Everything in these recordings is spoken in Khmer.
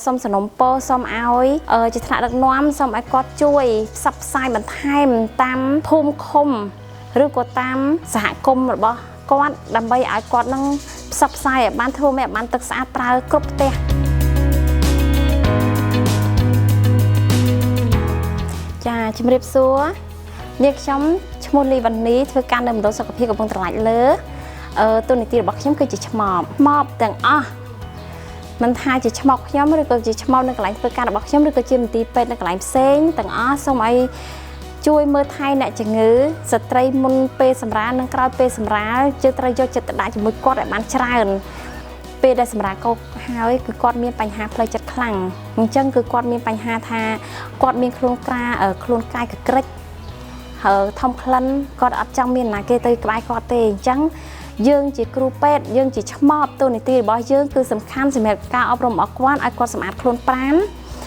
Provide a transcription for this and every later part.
សុំสนុំពរសុំឲ្យជាថ្នាក់ដឹកនាំសុំឲ្យគាត់ជួយផ្សព្វផ្សាយបន្ថែមតាមភូមិឃុំឬក៏តាមសហគមន៍របស់គាត់ដើម្បីឲ្យគាត់នឹងផ្សព្វផ្សាយឲ្យបានធ្វើឲ្យបានទឹកស្អាតប្រើគ្រប់ផ្ទះចាជំរាបសួរនាងខ្ញុំឈ្មោះលីវ៉ានីធ្វើការនៅមណ្ឌលសុខភាពកំពង់ត្រឡាចលើទូនីតិរបស់ខ្ញុំគឺជាឆ្មបទាំងអស់មិនថាជាឆ្មបខ្ញុំឬក៏ជាឆ្មបនៅកន្លែងធ្វើការរបស់ខ្ញុំឬក៏ជាមន្ទីរពេទ្យនៅកន្លែងផ្សេងទាំងអស់សូមឲ្យជួយមើលថែអ្នកជំងឺស្ត្រីមុនពេលសម្រាលនិងក្រោយពេលសម្រាលជឿត្រូវយកចិត្តទុកដាក់ជាមួយគាត់ឲ្យបានច្រើនពេលដែលសម្រាលកោកហើយគឺគាត់មានបញ្ហាផ្លូវចិត្តខ្លាំងអញ្ចឹងគឺគាត់មានបញ្ហាថាគាត់មានខ្លួនកាយកក្រិចធំក្លិនគាត់អត់ចង់មានណាគេទៅក្បែរគាត់ទេអញ្ចឹងយើងជាគ្រូពេទ្យយើងជាឆ្មបទូនីតិរបស់យើងគឺសំខាន់សម្រាប់ការអប់រំឲ្យគាត់សម្អាតខ្លួនប្រាណ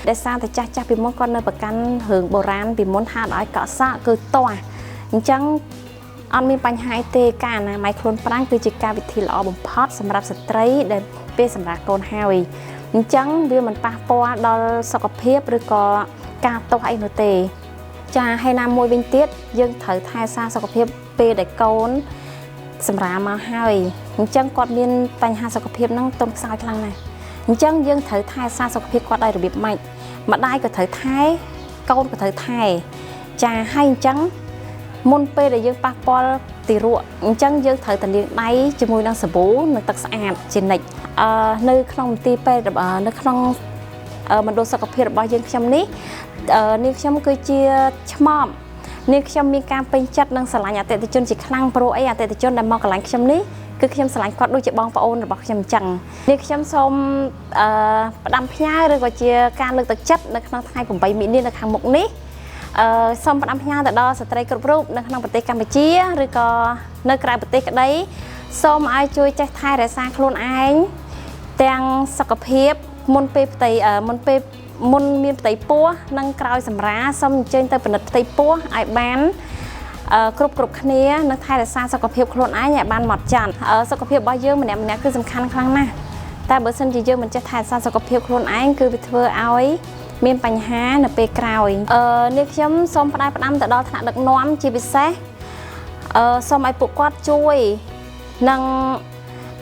ដែលសារតែចាស់ពីមុនគាត់នៅប្រកាន់រឿងបុរាណពីមុនថាឲ្យកក់សក់គឺទាស់អញ្ចឹងអត់មានបញ្ហាទេការអនាម័យខ្លួនប្រាណគឺជាការវិធីល្អបំផុតសម្រាប់ស្ត្រីដែលពេលសម្រាប់កូនហើយអញ្ចឹងវាមិនប៉ះពាល់ដល់សុខភាពឬក៏ការទាស់អីនោះទេចាហើយណាមួយវិញទៀតយើងត្រូវថែសារសុខភាពពេលដែលកូនសម្រាលមកហើយអញ្ចឹងគាត់មានបញ្ហាសុខភាពនឹងទន់ខ្សោយខ្លាំងណាស់អញ្ចឹងយើងត្រូវថែសារសុខភាពគាត់ដោយរបៀបម៉េចម្ដាយក៏ត្រូវថែកូនក៏ត្រូវថែចាហើយអញ្ចឹងមុនពេលដែលយើងប៉ះពាល់ទារកអញ្ចឹងយើងត្រូវតែលាងដៃជាមួយនឹងសាប៊ូនិងទឹកស្អាតជានិច្ចនៅក្នុងមន្ទីរពេទ្យនៅក្នុងមណ្ឌលសុខភាពរបស់យើងខ្ញុំនេះនាងខ្ញុំគឺជាឆ្មបនាងខ្ញុំមានការពេញចិត្តនិងស្រឡាញ់អតិថិជនជាខ្លាំងព្រោះអីអតិថិជនដែលមកកន្លែងខ្ញុំនេះគឺខ្ញុំស្រឡាញ់គាត់ដូចជាបងប្អូនរបស់ខ្ញុំអញ្ចឹងនាងខ្ញុំសូមផ្ដាំផ្ញើឬក៏ជាការលើកទឹកចិត្តនៅក្នុងថ្ងៃ8មីនានៅខាងមុខនេះសូមផ្ដាំផ្ញើទៅដល់ស្ត្រីគ្រប់រូបនៅក្នុងប្រទេសកម្ពុជាឬក៏នៅក្រៅប្រទេសក្តីសូមឲ្យជួយចេះថែរក្សាខ្លួនឯងទាំងសុខភាពមុនមានផ្ទៃពោះនិងក្រោយសម្រាសូមអញ្ជើញទៅពិនិត្យផ្ទៃពោះឲ្យបានគ្រប់គ្នានិងថែរក្សាសុខភាពខ្លួនឯងឲ្យបានហ្មត់ចត់សុខភាពរបស់យើងម្នាក់គឺសំខាន់ខ្លាំងណាស់តែបើសិនជាយើងមិនចេះថែរក្សាសុខភាពខ្លួនឯងគឺវាធ្វើឲ្យមានបញ្ហានៅពេលក្រោយនេះខ្ញុំសូមផ្ដាំទៅដល់ថ្នាក់ដឹកនាំជាពិសេសសូមឲ្យពួកគាត់ជួយនិង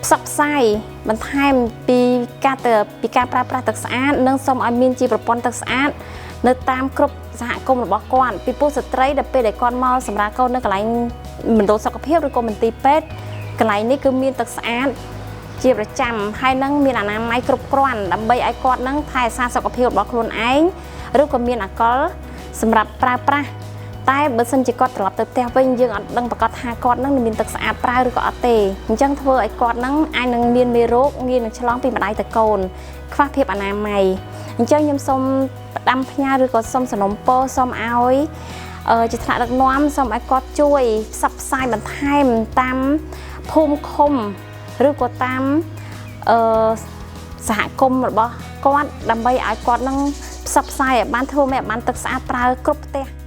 ផ្សព្វផ្សាយបន្ថែមពីការប្រើប្រាស់ទឹកស្អាតនិងសូមឲ្យមានជាប្រព័ន្ធទឹកស្អាតនៅតាមគ្រប់សហគមន៍របស់គាត់ពីព្រោះស្ត្រីដែលពេលដែលគាត់មកសម្រាប់កូននៅកន្លែងមណ្ឌលសុខភាពឬក៏មន្ទីរពេទ្យកន្លែងនេះគឺមានទឹកស្អាតជាប្រចាំហើយនឹងមានអនាម័យគ្រប់គ្រាន់ដើម្បីឲ្យគាត់នឹងថែរក្សាសុខភាពរបស់ខ្លួនឯងឬក៏មានអាល់កុលសម្រាប់ប្រើប្រាស់តែបើសិនជាគាត់ត្រឡប់ទៅផ្ទះវិញយើងអត់ដឹងប្រកាសថាគាត់នឹងមានទឹកស្អាតប្រើឬក៏អត់ទេអញ្ចឹងធ្វើឲ្យគាត់នឹងអាចនឹងមានមេរោគងាយនឹងឆ្លងពីម្ដាយទៅកូនខ្វះភាពអនាម័យអញ្ចឹងខ្ញុំសូមផ្ដាំផ្ញើឬក៏សូមសនំពរសូមឲ្យជាថ្នាក់ដឹកនាំសូមឲ្យគាត់ជួយផ្សព្វផ្សាយបន្ថែមតាមភូមិឃុំឬក៏តាមសហគមន៍របស់គាត់ដើម្បីឲ្យគាត់នឹងផ្សព្វផ្សាយឲ្យបានធ្វើឲ្យបានទឹកស្អាតប្រើគ្រប់ផ្ទះ